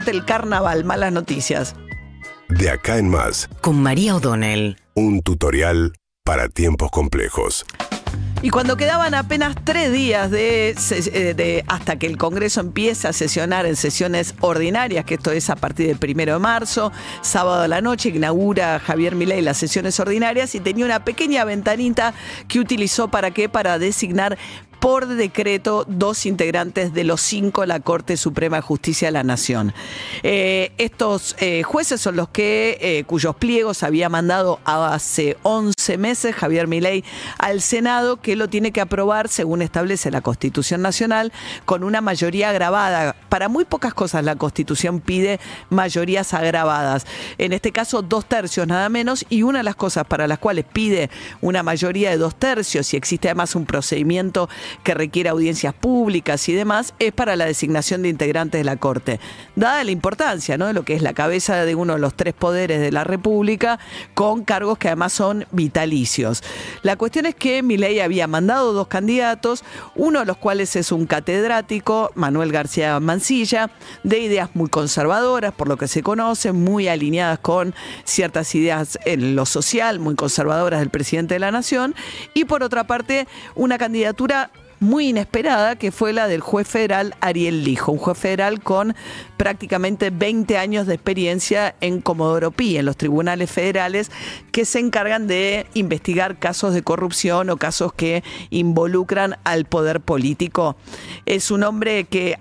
corte el carnaval. Malas noticias. De acá en más, con María O'Donnell. un tutorial para tiempos complejos. Y cuando quedaban apenas 3 días hasta que el Congreso empiece a sesionar en sesiones ordinarias, que esto es a partir del 1 de marzo, sábado a la noche, inaugura Javier Milei las sesiones ordinarias y tenía una pequeña ventanita que utilizó ¿para qué? Para designar por decreto 2 integrantes de los 5 de la Corte Suprema de Justicia de la Nación. Estos jueces son los que cuyos pliegos había mandado hace 11 meses Javier Milei al Senado, que lo tiene que aprobar según establece la Constitución Nacional con una mayoría agravada. Para muy pocas cosas la Constitución pide mayorías agravadas. En este caso 2/3 nada menos, y una de las cosas para las cuales pide una mayoría de 2/3 y existe además un procedimiento que requiere audiencias públicas y demás, es para la designación de integrantes de la Corte. Dada la importancia, ¿no?, de lo que es la cabeza de uno de los 3 poderes de la República, con cargos que además son vitalicios. La cuestión es que Milei había mandado 2 candidatos, uno de los cuales es un catedrático, Manuel García Mansilla, de ideas muy conservadoras, por lo que se conoce, muy alineadas con ciertas ideas en lo social, muy conservadoras del presidente de la Nación, y por otra parte, una candidatura muy inesperada, que fue la del juez federal Ariel Lijo, un juez federal con prácticamente 20 años de experiencia en Comodoro Pi, en los tribunales federales que se encargan de investigar casos de corrupción o casos que involucran al poder político. Es un hombre que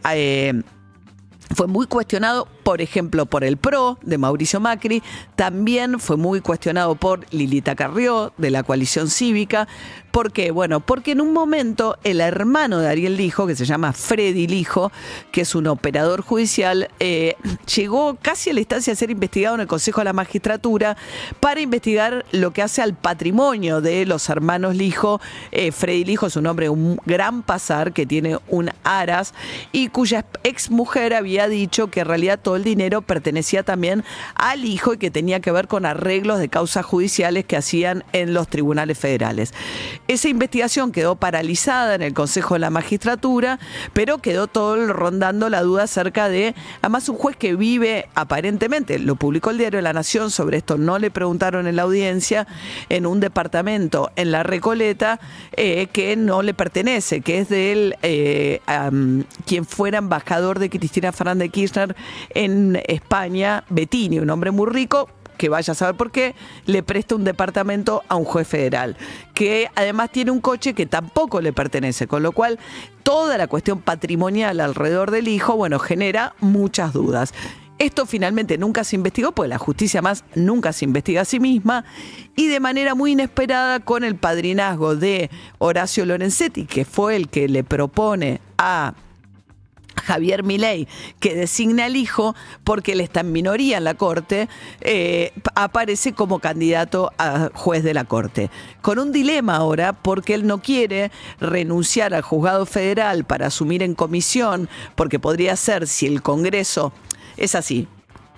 fue muy cuestionado, por ejemplo, por el PRO de Mauricio Macri, también fue muy cuestionado por Lilita Carrió de la Coalición Cívica. ¿Por qué? Bueno, porque en un momento el hermano de Ariel Lijo, que se llama Freddy Lijo, que es un operador judicial, llegó casi a la instancia de ser investigado en el Consejo de la Magistratura para investigar lo que hace al patrimonio de los hermanos Lijo. Freddy Lijo es un hombre de un gran pasar, que tiene un aras y cuya ex mujer había dicho que en realidad todo el dinero pertenecía también al hijo y que tenía que ver con arreglos de causas judiciales que hacían en los tribunales federales. Esa investigación quedó paralizada en el Consejo de la Magistratura, pero quedó todo rondando la duda acerca de, además, un juez que vive aparentemente, lo publicó el diario La Nación, sobre esto no le preguntaron en la audiencia, en un departamento en La Recoleta que no le pertenece, que es de él, quien fuera embajador de Cristina Fernández de Kirchner en España, Bettini, un hombre muy rico, que vaya a saber por qué, le presta un departamento a un juez federal, que además tiene un coche que tampoco le pertenece, con lo cual toda la cuestión patrimonial alrededor del hijo, bueno, genera muchas dudas. Esto finalmente nunca se investigó, porque la justicia más nunca se investiga a sí misma, y de manera muy inesperada, con el padrinazgo de Horacio Lorenzetti, que fue el que le propone a Javier Milei que designa al hijo, porque él está en minoría en la Corte, aparece como candidato a juez de la Corte. Con un dilema ahora, porque él no quiere renunciar al juzgado federal para asumir en comisión, porque podría ser, si el Congreso es así,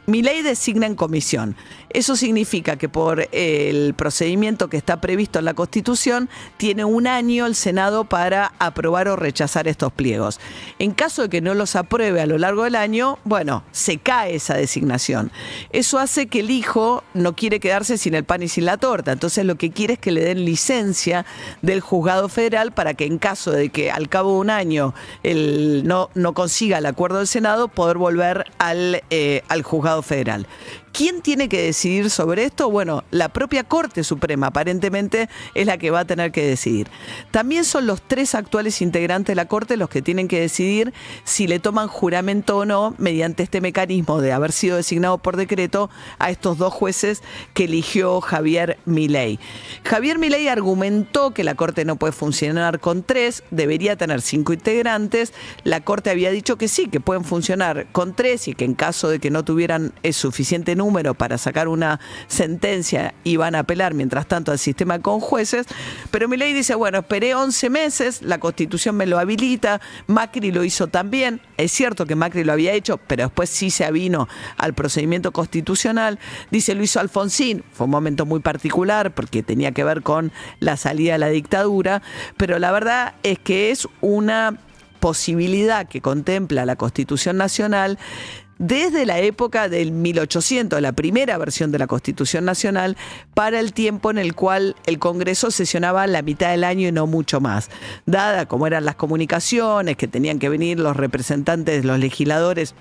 Milei designa en comisión. Eso significa que por el procedimiento que está previsto en la Constitución, tiene 1 año el Senado para aprobar o rechazar estos pliegos. En caso de que no los apruebe a lo largo del año, bueno, se cae esa designación. Eso hace que el hijo no quiere quedarse sin el pan y sin la torta. Entonces lo que quiere es que le den licencia del juzgado federal para que, en caso de que al cabo de 1 año él no consiga el acuerdo del Senado, poder volver al juzgado federal. ¿Quién tiene que decidir sobre esto? Bueno, la propia Corte Suprema aparentemente es la que va a tener que decidir. También son los 3 actuales integrantes de la Corte los que tienen que decidir si le toman juramento o no, mediante este mecanismo de haber sido designado por decreto, a estos 2 jueces que eligió Javier Milei. Javier Milei argumentó que la Corte no puede funcionar con 3, debería tener 5 integrantes. La Corte había dicho que sí, que pueden funcionar con 3 y que en caso de que no tuvieran suficiente número para sacar una sentencia iban a apelar mientras tanto al sistema con jueces, pero Milei dice, bueno, esperé 11 meses, la Constitución me lo habilita, Macri lo hizo también, es cierto que Macri lo había hecho, pero después sí se avino al procedimiento constitucional, dice, lo hizo Alfonsín, fue un momento muy particular porque tenía que ver con la salida de la dictadura, pero la verdad es que es una posibilidad que contempla la Constitución Nacional desde la época del 1800, la primera versión de la Constitución Nacional, para el tiempo en el cual el Congreso sesionaba la mitad del año y no mucho más. Dada como eran las comunicaciones, que tenían que venir los representantes, los legisladores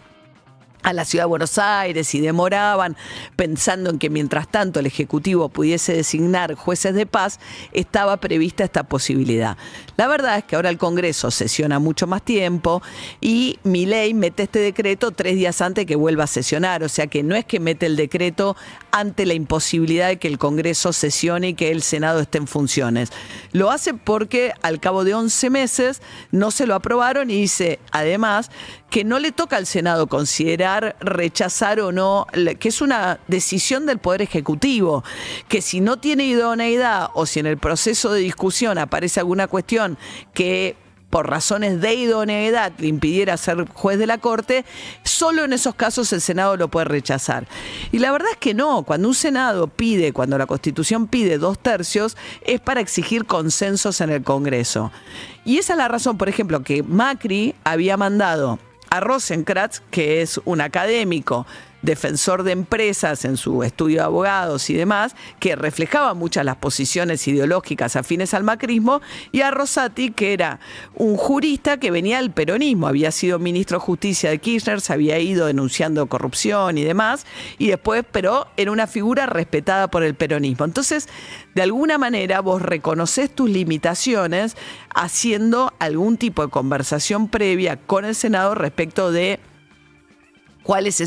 a la ciudad de Buenos Aires y demoraban, pensando en que mientras tanto el Ejecutivo pudiese designar jueces de paz, estaba prevista esta posibilidad. La verdad es que ahora el Congreso sesiona mucho más tiempo y Milei mete este decreto 3 días antes que vuelva a sesionar, o sea que no es que mete el decreto ante la imposibilidad de que el Congreso sesione y que el Senado esté en funciones. Lo hace porque al cabo de 11 meses no se lo aprobaron y dice además que no le toca al Senado considerar, rechazar o no, que es una decisión del Poder Ejecutivo, que si no tiene idoneidad o si en el proceso de discusión aparece alguna cuestión que por razones de idoneidad le impidiera ser juez de la Corte, solo en esos casos el Senado lo puede rechazar. Y la verdad es que no, cuando un Senado pide, cuando la Constitución pide 2/3, es para exigir consensos en el Congreso. Y esa es la razón, por ejemplo, que Macri había mandado a Rosenkrantz, que es un académico, defensor de empresas en su estudio de abogados y demás, que reflejaba muchas las posiciones ideológicas afines al macrismo, y a Rosati, que era un jurista que venía del peronismo, había sido ministro de Justicia de Kirchner, se había ido denunciando corrupción y demás, y después, pero era una figura respetada por el peronismo. Entonces, de alguna manera vos reconoces tus limitaciones haciendo algún tipo de conversación previa con el Senado respecto de cuáles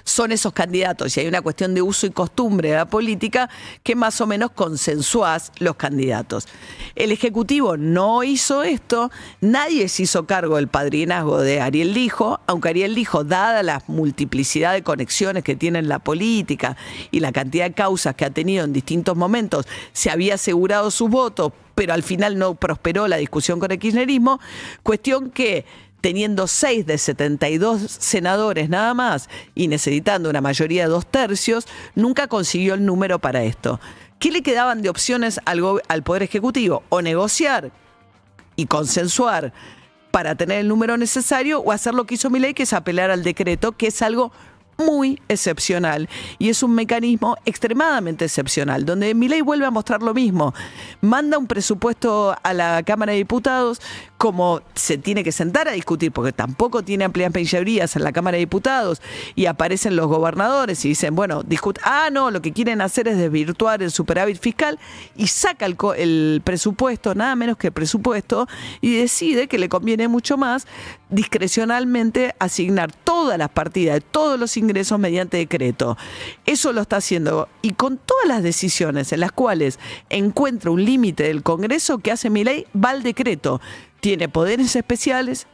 son esos candidatos. Y hay una cuestión de uso y costumbre de la política que más o menos consensuás los candidatos. El Ejecutivo no hizo esto, nadie se hizo cargo del padrinazgo de Ariel Lijo, aunque Ariel Lijo, dada la multiplicidad de conexiones que tiene en la política y la cantidad de causas que ha tenido en distintos momentos, se había asegurado sus votos, pero al final no prosperó la discusión con el kirchnerismo, cuestión que teniendo 6 de 72 senadores nada más y necesitando una mayoría de 2/3, nunca consiguió el número para esto. ¿Qué le quedaban de opciones al Poder Ejecutivo? O negociar y consensuar para tener el número necesario, o hacer lo que hizo Milei, que es apelar al decreto, que es algo muy excepcional y es un mecanismo extremadamente excepcional, donde Milei vuelve a mostrar lo mismo. Manda un presupuesto a la Cámara de Diputados como se tiene que sentar a discutir, porque tampoco tiene amplias mayorías en la Cámara de Diputados, y aparecen los gobernadores y dicen, bueno, no, lo que quieren hacer es desvirtuar el superávit fiscal, y saca el presupuesto, nada menos que el presupuesto, y decide que le conviene mucho más discrecionalmente asignar todas las partidas de todos los ingresos mediante decreto. Eso lo está haciendo, y con todas las decisiones en las cuales encuentra un límite del Congreso, que hace Milei, va al decreto. Tiene poderes especiales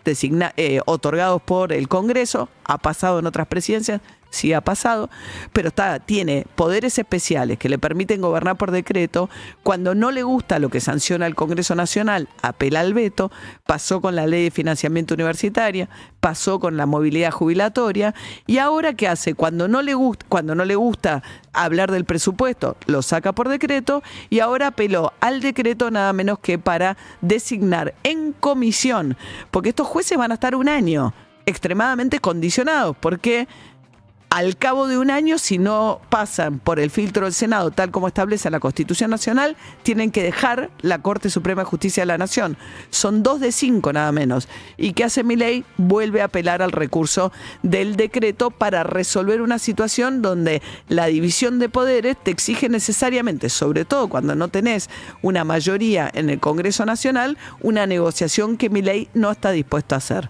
otorgados por el Congreso, ha pasado en otras presidencias, sí ha pasado, pero tiene poderes especiales que le permiten gobernar por decreto. Cuando no le gusta lo que sanciona el Congreso Nacional, apela al veto. Pasó con la ley de financiamiento universitaria, pasó con la movilidad jubilatoria, y ahora ¿qué hace? Cuando no le gusta hablar del presupuesto, lo saca por decreto, y ahora apeló al decreto nada menos que para designar en comisión, porque estos jueces van a estar un año extremadamente condicionados, porque al cabo de un año, si no pasan por el filtro del Senado, tal como establece la Constitución Nacional, tienen que dejar la Corte Suprema de Justicia de la Nación. Son 2 de 5 nada menos. ¿Y qué hace Milei? Vuelve a apelar al recurso del decreto para resolver una situación donde la división de poderes te exige necesariamente, sobre todo cuando no tenés una mayoría en el Congreso Nacional, una negociación que Milei no está dispuesto a hacer.